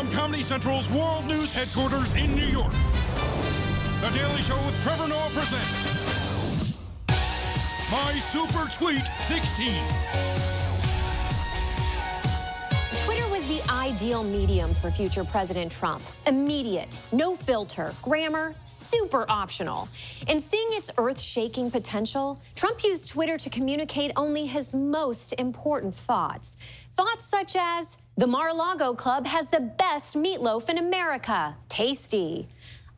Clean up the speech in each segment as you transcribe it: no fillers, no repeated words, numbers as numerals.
From Comedy Central's World News headquarters in New York, The Daily Show with Trevor Noah presents My Super Tweet 16. Twitter was the ideal medium for future President Trump. Immediate, no filter, grammar, super optional. And seeing its earth-shaking potential, Trump used Twitter to communicate only his most important thoughts. Thoughts such as, the Mar-a-Lago Club has the best meatloaf in America. Tasty.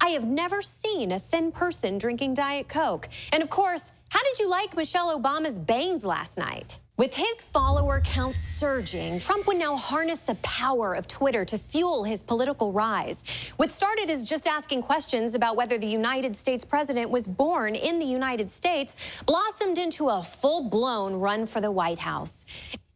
I have never seen a thin person drinking Diet Coke. And of course, how did you like Michelle Obama's bangs last night? With his follower count surging, Trump would now harness the power of Twitter to fuel his political rise. What started as just asking questions about whether the United States president was born in the United States blossomed into a full-blown run for the White House.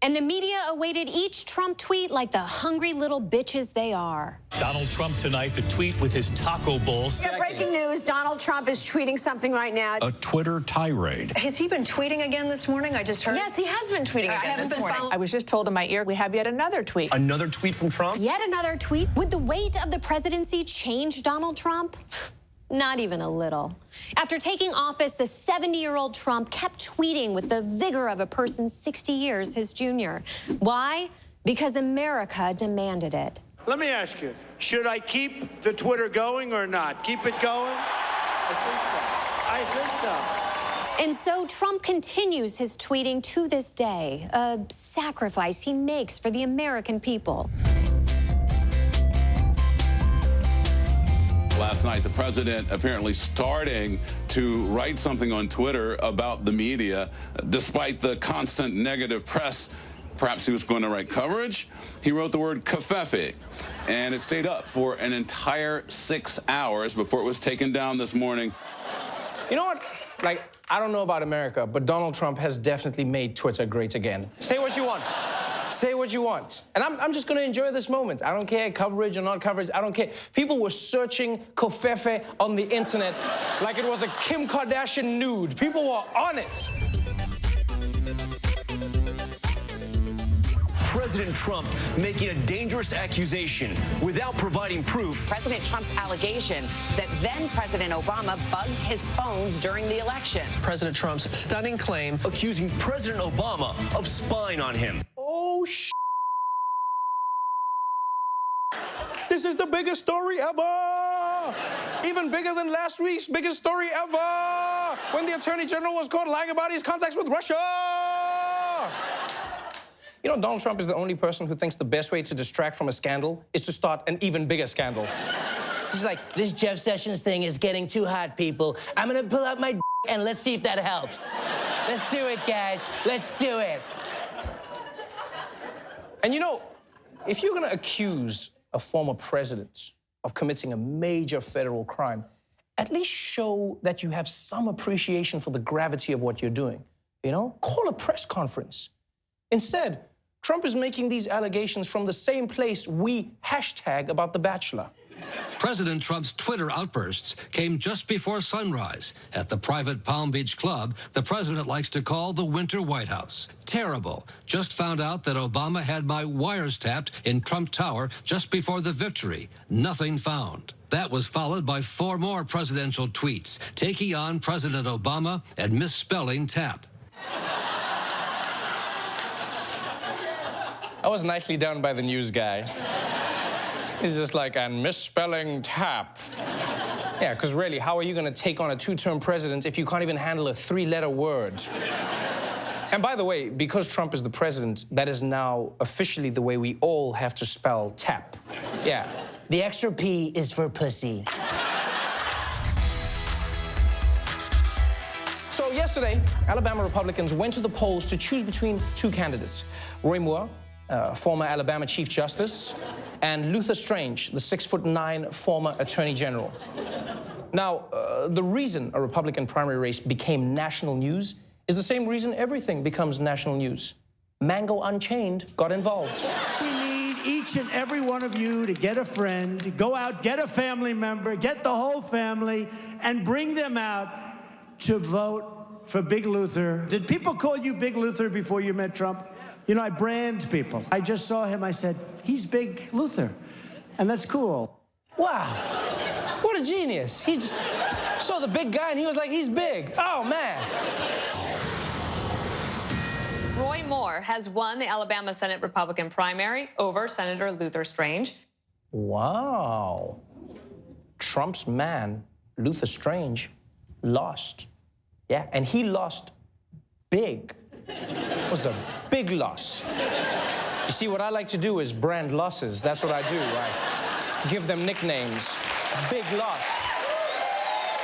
And the media awaited each Trump tweet like the hungry little bitches they are. Donald Trump tonight, the tweet with his taco bowl. Yeah, breaking news, Donald Trump is tweeting something right now. A Twitter tirade. Has he been tweeting again this morning? I just heard. Yes, he has been tweeting again this morning. I was just told in my ear, we have yet another tweet. Another tweet from Trump? Yet another tweet. Would the weight of the presidency change Donald Trump? Not even a little. After taking office, the 70-year-old Trump kept tweeting with the vigor of a person 60 years his junior. Why? Because America demanded it. Let me ask you, should I keep the Twitter going or not? Keep it going? I think so. And so Trump continues his tweeting to this day, a sacrifice he makes for the American people. Last night, the president apparently starting to write something on Twitter about the media, despite the constant negative press. Perhaps he was going to write coverage. He wrote the word covfefe, and it stayed up for an entire 6 hours before it was taken down this morning. You know what? Like, I don't know about America, but Donald Trump has definitely made Twitter great again. Say what you want. Say what you want. And I'm just going to enjoy this moment. I don't care, coverage or not coverage, I don't care. People were searching covfefe on the internet like it was a Kim Kardashian nude. People were on it. President Trump making a dangerous accusation without providing proof. President Trump's allegation that then-President Obama bugged his phones during the election. President Trump's stunning claim accusing President Obama of spying on him. Oh, This is the biggest story ever! Even bigger than last week's biggest story ever! When the Attorney General was caught lying about his contacts with Russia! You know, Donald Trump is the only person who thinks the best way to distract from a scandal is to start an even bigger scandal. He's like, this Jeff Sessions thing is getting too hot, people. I'm gonna pull out my and let's see if that helps. Let's do it, guys. Let's do it. And you know, if you're gonna accuse a former president of committing a major federal crime, at least show that you have some appreciation for the gravity of what you're doing. You know, call a press conference. Instead, Trump is making these allegations from the same place we hashtag about The Bachelor. President Trump's Twitter outbursts came just before sunrise at the private Palm Beach club the president likes to call the Winter White House. Terrible. Just found out that Obama had my wires tapped in Trump Tower just before the victory. Nothing found. That was followed by 4 more presidential tweets, taking on President Obama and misspelling tap. I was nicely done by the news guy. He's just like, and misspelling tap. Yeah, because really, how are you going to take on a 2-term president if you can't even handle a 3-letter word? And by the way, because Trump is the president, that is now officially the way we all have to spell tap. Yeah. The extra P is for pussy. So yesterday, Alabama Republicans went to the polls to choose between 2 candidates. Roy Moore, former Alabama Chief Justice, and Luther Strange, the 6'9" former Attorney General. Now, the reason a Republican primary race became national news is the same reason everything becomes national news. Mango Unchained got involved. We need each and every one of you to get a friend, go out, get a family member, get the whole family, and bring them out to vote for Big Luther. Did people call you Big Luther before you met Trump? You know, I brand people. I just saw him, I said, he's Big Luther. And that's cool. Wow. What a genius. He just saw the big guy and he was like, he's big. Oh, man. Roy Moore has won the Alabama Senate Republican primary over Senator Luther Strange. Wow. Trump's man, Luther Strange, lost. Yeah, and he lost big. It was a big loss. You see, what I like to do is brand losses. That's what I do. I give them nicknames. Big loss.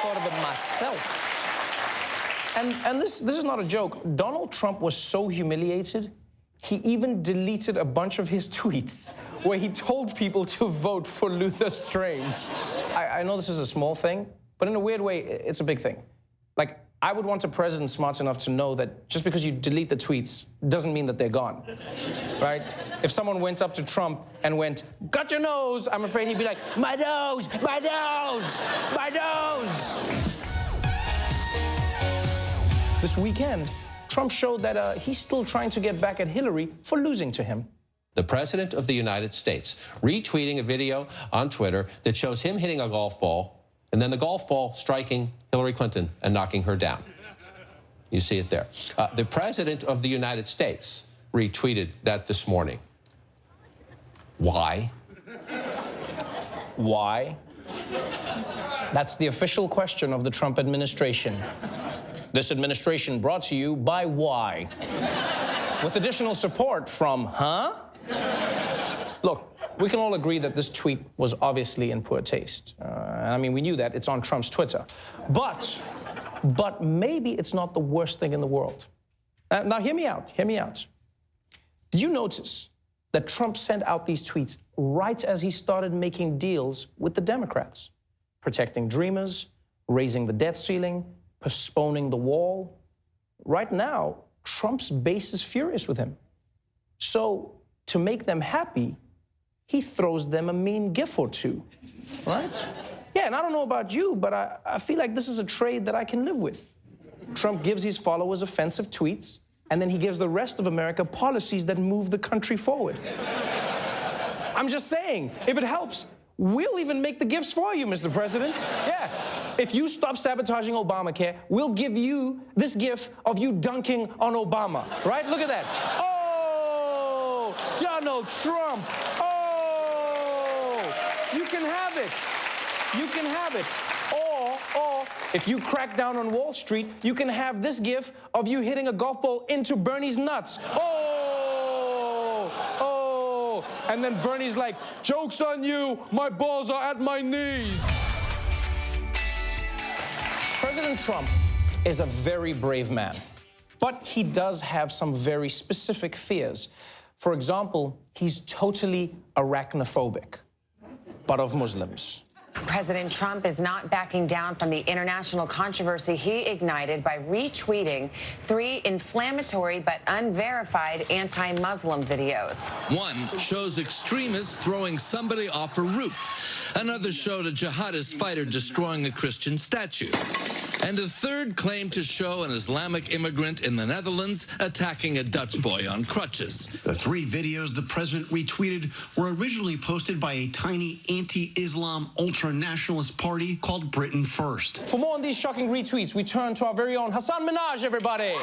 Thought of it myself. And this is not a joke. Donald Trump was so humiliated, he even deleted a bunch of his tweets where he told people to vote for Luther Strange. I know this is a small thing, but in a weird way, it's a big thing. Like, I would want a president smart enough to know that just because you delete the tweets doesn't mean that they're gone, right? If someone went up to Trump and went, "Got your nose," I'm afraid he'd be like, "My nose, my nose, my nose." This weekend, Trump showed that he's still trying to get back at Hillary for losing to him. The President of the United States retweeting a video on Twitter that shows him hitting a golf ball and then the golf ball striking Hillary Clinton and knocking her down. You see it there. The President of the United States retweeted that this morning. Why? Why? That's the official question of the Trump administration. This administration brought to you by why? With additional support from Look, we can all agree that this tweet was obviously in poor taste. I mean, we knew that. It's on Trump's Twitter. But maybe it's not the worst thing in the world. Now, hear me out. Hear me out. Did you notice that Trump sent out these tweets right as he started making deals with the Democrats? Protecting dreamers, raising the debt ceiling, postponing the wall. Right now, Trump's base is furious with him. So, to make them happy, he throws them a mean gif or two, right? Yeah, and I don't know about you, but I feel like this is a trade that I can live with. Trump gives his followers offensive tweets, and then he gives the rest of America policies that move the country forward. I'm just saying, if it helps, we'll even make the gifts for you, Mr. President. Yeah. If you stop sabotaging Obamacare, we'll give you this gif of you dunking on Obama, right? Look at that. Oh, Donald Trump. Oh, you can have it. You can have it. Or if you crack down on Wall Street, you can have this gif of you hitting a golf ball into Bernie's nuts. Oh, and then Bernie's like, "Joke's on you, my balls are at my knees." President Trump is a very brave man, but he does have some very specific fears. For example, he's totally arachnophobic, but of Muslims. President Trump is not backing down from the international controversy he ignited by retweeting 3 inflammatory but unverified anti-Muslim videos. One shows extremists throwing somebody off a roof. Another showed a jihadist fighter destroying a Christian statue. And a third claimed to show an Islamic immigrant in the Netherlands attacking a Dutch boy on crutches. The 3 videos the president retweeted were originally posted by a tiny anti-Islam ultra-nationalist party called Britain First. For more on these shocking retweets, we turn to our very own Hassan Minhaj, everybody.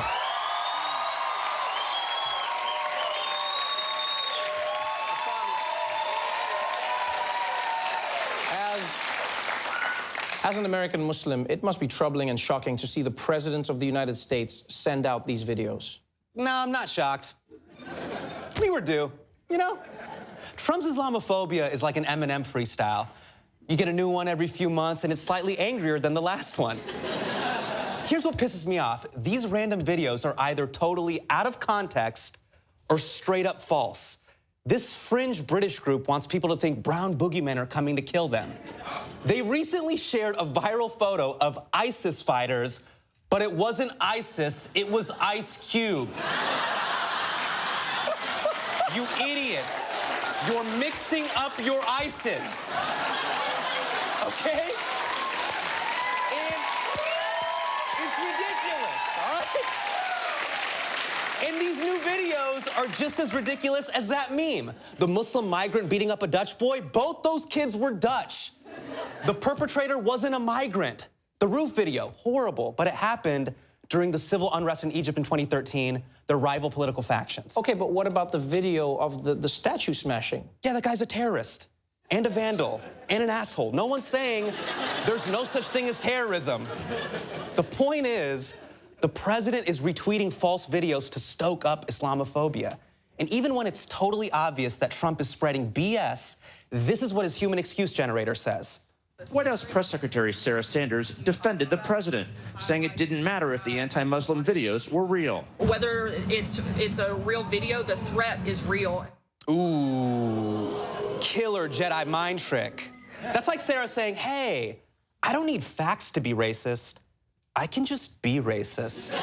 As an American Muslim, it must be troubling and shocking to see the President of the United States send out these videos. No, I'm not shocked. We were due, you know? Trump's Islamophobia is like an Eminem freestyle. You get a new one every few months, and it's slightly angrier than the last one. Here's what pisses me off. These random videos are either totally out of context or straight up false. This fringe British group wants people to think brown boogeymen are coming to kill them. They recently shared a viral photo of ISIS fighters, but it wasn't ISIS, it was Ice Cube. You idiots. You're mixing up your ISIS. Okay? And it's ridiculous, all right? And these new videos are just as ridiculous as that meme. The Muslim migrant beating up a Dutch boy, both those kids were Dutch. The perpetrator wasn't a migrant. The roof video, horrible, but it happened during the civil unrest in Egypt in 2013, their rival political factions. Okay, but what about the video of the statue smashing? Yeah, that guy's a terrorist, and a vandal, and an asshole. No one's saying there's no such thing as terrorism. The point is, the president is retweeting false videos to stoke up Islamophobia. And even when it's totally obvious that Trump is spreading BS, this is what his human excuse generator says. White House Press Secretary Sarah Sanders defended the president, saying it didn't matter if the anti-Muslim videos were real. Whether it's a real video, the threat is real. Ooh, killer Jedi mind trick. That's like Sarah saying, hey, I don't need facts to be racist. I can just be racist.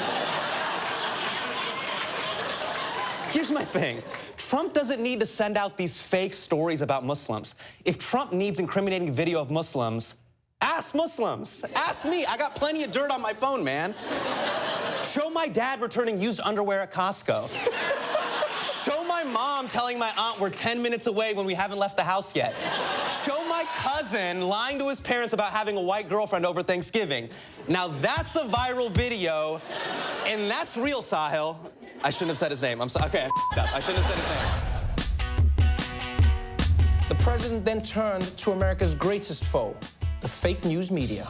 Here's my thing. Trump doesn't need to send out these fake stories about Muslims. If Trump needs incriminating video of Muslims, ask Muslims. Ask me. I got plenty of dirt on my phone, man. Show my dad returning used underwear at Costco. Show my mom telling my aunt we're 10 minutes away when we haven't left the house yet. Show my cousin lying to his parents about having a white girlfriend over Thanksgiving. Now that's a viral video, and that's real, Sahil. I shouldn't have said his name. I'm sorry. Okay, I shouldn't have said his name. The president then turned to America's greatest foe, the fake news media.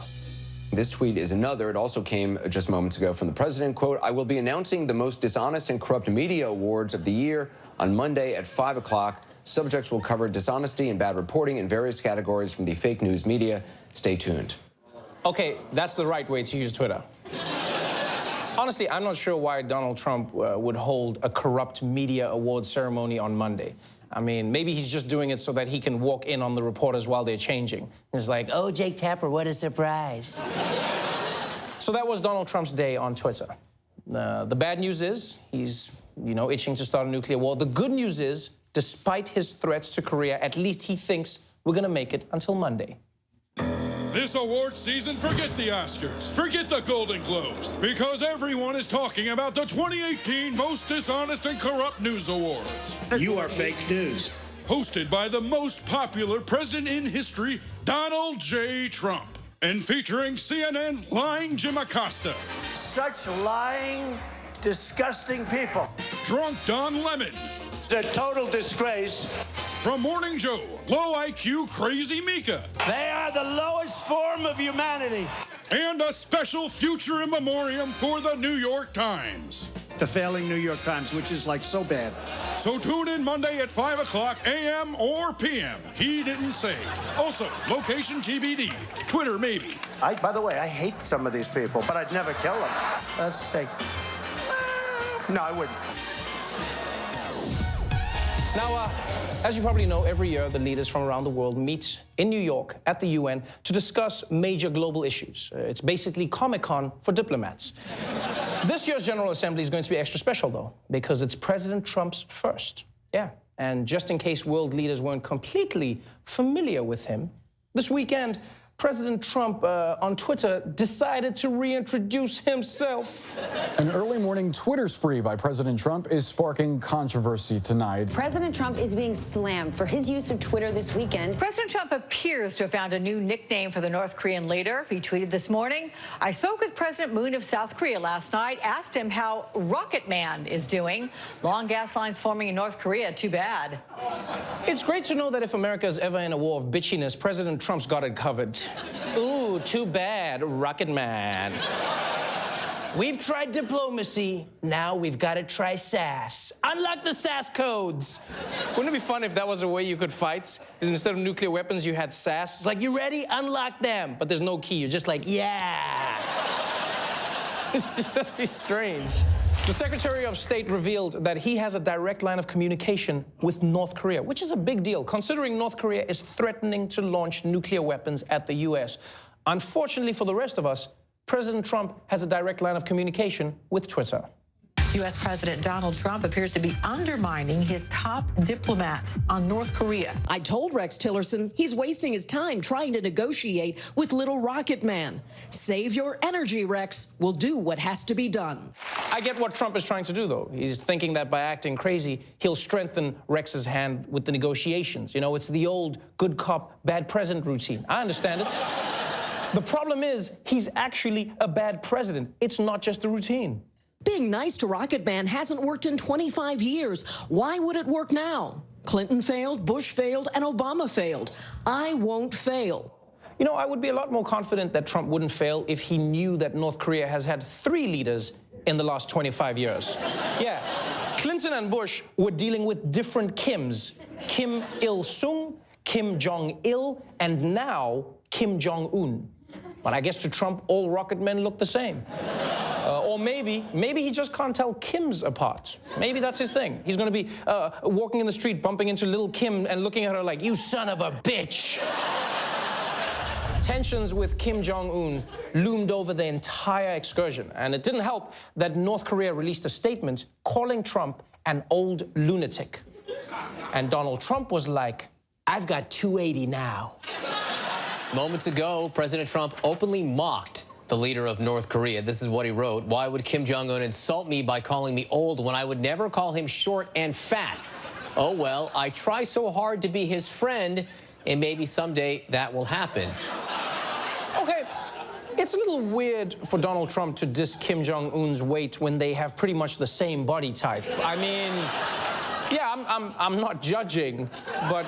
This tweet is another. It also came just moments ago from the president. Quote, I will be announcing the most dishonest and corrupt media awards of the year on Monday at 5 o'clock. Subjects will cover dishonesty and bad reporting in various categories from the fake news media. Stay tuned. Okay, that's the right way to use Twitter. Honestly, I'm not sure why Donald Trump would hold a corrupt media award ceremony on Monday. I mean, maybe he's just doing it so that he can walk in on the reporters while they're changing. It's like, oh, Jake Tapper, what a surprise. So that was Donald Trump's day on Twitter. The bad news is he's, itching to start a nuclear war. The good news is, despite his threats to Korea, at least he thinks we're gonna make it until Monday. This award season, forget the Oscars, forget the Golden Globes, because everyone is talking about the 2018 Most Dishonest and Corrupt News Awards. You are fake news. Hosted by the most popular president in history, Donald J. Trump, and featuring CNN's lying Jim Acosta. Such lying, disgusting people. Drunk Don Lemon. A total disgrace. From Morning Joe, low IQ Crazy Mika. They are the lowest form of humanity. And a special future in memoriam for the New York Times. The failing New York Times, which is like so bad. So tune in Monday at 5 o'clock a.m. or p.m. He didn't say. Also, location TBD. Twitter maybe. By the way, I hate some of these people, but I'd never kill them. Let's say. No, I wouldn't. Now, as you probably know, every year the leaders from around the world meet in New York at the UN to discuss major global issues. It's basically Comic-Con for diplomats. This year's General Assembly is going to be extra special, though, because it's President Trump's first. Yeah, and just in case world leaders weren't completely familiar with him, this weekend, President Trump on Twitter decided to reintroduce himself. An early morning Twitter spree by President Trump is sparking controversy tonight. President Trump is being slammed for his use of Twitter this weekend. President Trump appears to have found a new nickname for the North Korean leader. He tweeted this morning, I spoke with President Moon of South Korea last night, asked him how Rocket Man is doing. Long gas lines forming in North Korea, too bad. It's great to know that if America is ever in a war of bitchiness, President Trump's got it covered. Ooh, too bad, Rocket Man. We've tried diplomacy, now we've got to try sass. Unlock the sass codes. Wouldn't it be fun if that was a way you could fight? Instead of nuclear weapons, you had sass. It's like, you ready? Unlock them. But there's no key, you're just like, yeah. It'd just be strange. The Secretary of State revealed that he has a direct line of communication with North Korea, which is a big deal, considering North Korea is threatening to launch nuclear weapons at the U.S. Unfortunately for the rest of us, President Trump has a direct line of communication with Twitter. U.S. President Donald Trump appears to be undermining his top diplomat on North Korea. I told Rex Tillerson he's wasting his time trying to negotiate with Little Rocket Man. Save your energy, Rex. We'll do what has to be done. I get what Trump is trying to do, though. He's thinking that by acting crazy, he'll strengthen Rex's hand with the negotiations. You know, it's the old good cop, bad president routine. I understand it. The problem is, he's actually a bad president. It's not just a routine. Being nice to Rocket Man hasn't worked in 25 years. Why would it work now? Clinton failed, Bush failed, and Obama failed. I won't fail. You know, I would be a lot more confident that Trump wouldn't fail if he knew that North Korea has had 3 leaders in the last 25 years. Yeah, Clinton and Bush were dealing with different Kims. Kim Il-sung, Kim Jong-il, and now Kim Jong-un. But I guess to Trump, all rocket men look the same. Or maybe he just can't tell Kims apart. Maybe that's his thing. He's going to be walking in the street, bumping into little Kim and looking at her like, "You son of a bitch." Tensions with Kim Jong-un loomed over the entire excursion, and it didn't help that North Korea released a statement calling Trump an old lunatic. And Donald Trump was like, "I've got 280 now." Moments ago, President Trump openly mocked the leader of North Korea. This is what he wrote. "Why would Kim Jong-un insult me by calling me old when I would never call him short and fat? Oh, well, I try so hard to be his friend, and maybe someday that will happen." Okay, it's a little weird for Donald Trump to diss Kim Jong-un's weight when they have pretty much the same body type. I mean, yeah, I'm not judging, but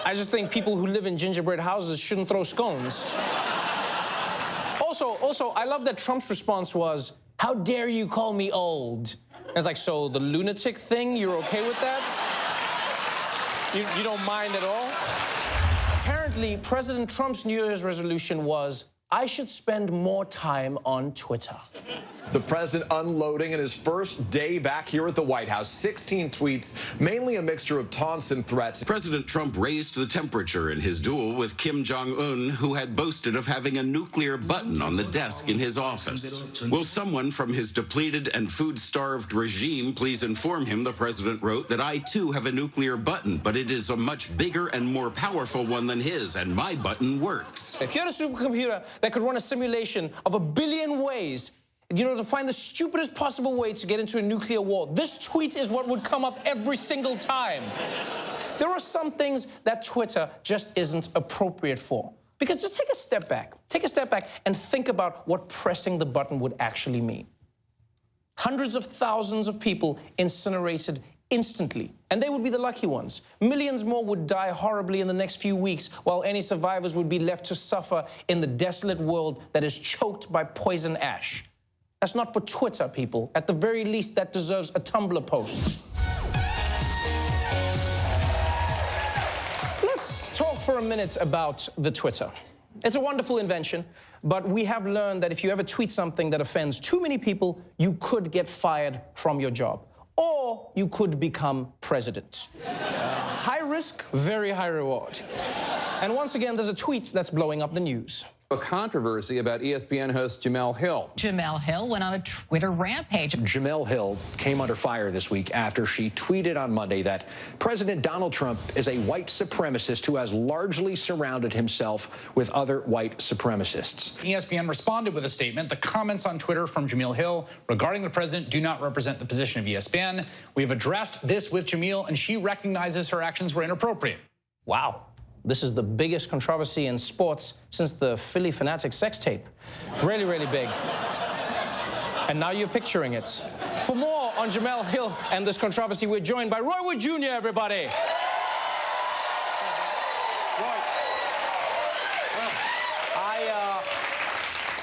I just think people who live in gingerbread houses shouldn't throw scones. Also, I love that Trump's response was, "How dare you call me old?" And it's like, so the lunatic thing, you're okay with that? You don't mind at all? Apparently, President Trump's New Year's resolution was, "I should spend more time on Twitter." The president unloading in his first day back here at the White House. 16 tweets, mainly a mixture of taunts and threats. President Trump raised the temperature in his duel with Kim Jong-un, who had boasted of having a nuclear button on the desk in his office. Will someone from his depleted and food-starved regime please inform him, the president wrote, that I too have a nuclear button, but it is a much bigger and more powerful one than his, and my button works. If you had a supercomputer that could run a simulation of 1 billion ways, you know, to find the stupidest possible way to get into a nuclear war, this tweet is what would come up every single time. There are some things that Twitter just isn't appropriate for. Because just take a step back. Take a step back and think about what pressing the button would actually mean. Hundreds of thousands of people incinerated instantly, and they would be the lucky ones. Millions more would die horribly in the next few weeks, while any survivors would be left to suffer in the desolate world that is choked by poison ash. That's not for Twitter, people. At the very least, that deserves a Tumblr post. Let's talk for a minute about the Twitter. It's a wonderful invention, but we have learned that if you ever tweet something that offends too many people, you could get fired from your job. Or you could become president. High risk, very high reward. And once again, there's a tweet that's blowing up the news. A controversy about ESPN host Jemele Hill. Jemele Hill went on a Twitter rampage. Jemele Hill came under fire this week after she tweeted on Monday that President Donald Trump is a white supremacist who has largely surrounded himself with other white supremacists. ESPN responded with a statement. The comments on Twitter from Jemele Hill regarding the president do not represent the position of ESPN. We have addressed this with Jemele, and she recognizes her actions were inappropriate. Wow. This is the biggest controversy in sports since the Philly Fanatic sex tape. Really, really big. And now you're picturing it. For more on Jemele Hill and this controversy, we're joined by Roy Wood Jr., everybody.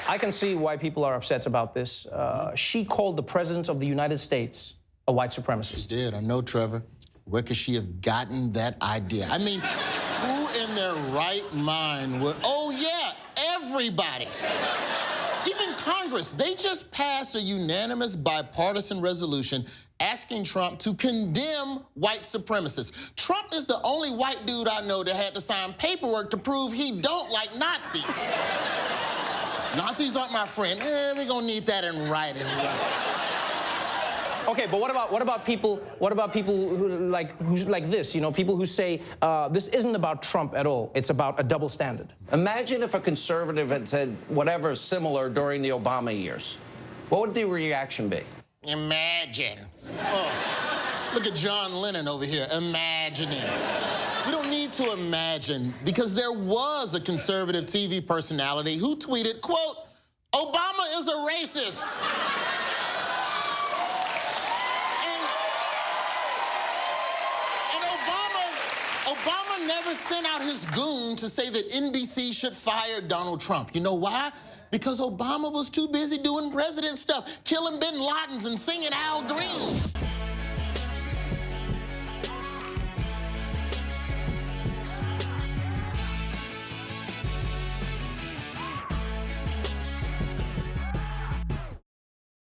I can see why people are upset about this. She called the President of the United States a white supremacist. She did. I know, Trevor. Where could she have gotten that idea? I mean, who in their right mind would... Oh, yeah, everybody. Even Congress, they just passed a unanimous bipartisan resolution asking Trump to condemn white supremacists. Trump is the only white dude I know that had to sign paperwork to prove he don't like Nazis. Nazis aren't my friend. We're gonna need that in writing. Okay, but what about people who like this? You know, people who say this isn't about Trump at all. It's about a double standard. Imagine if a conservative had said whatever similar during the Obama years. What would the reaction be? Imagine. Oh, look at John Lennon over here, imagining. We don't need to imagine, because there was a conservative TV personality who tweeted, quote, "Obama is a racist." And Obama never sent out his goon to say that NBC should fire Donald Trump. You know why? Because Obama was too busy doing president stuff, killing bin Ladens and singing Al Green.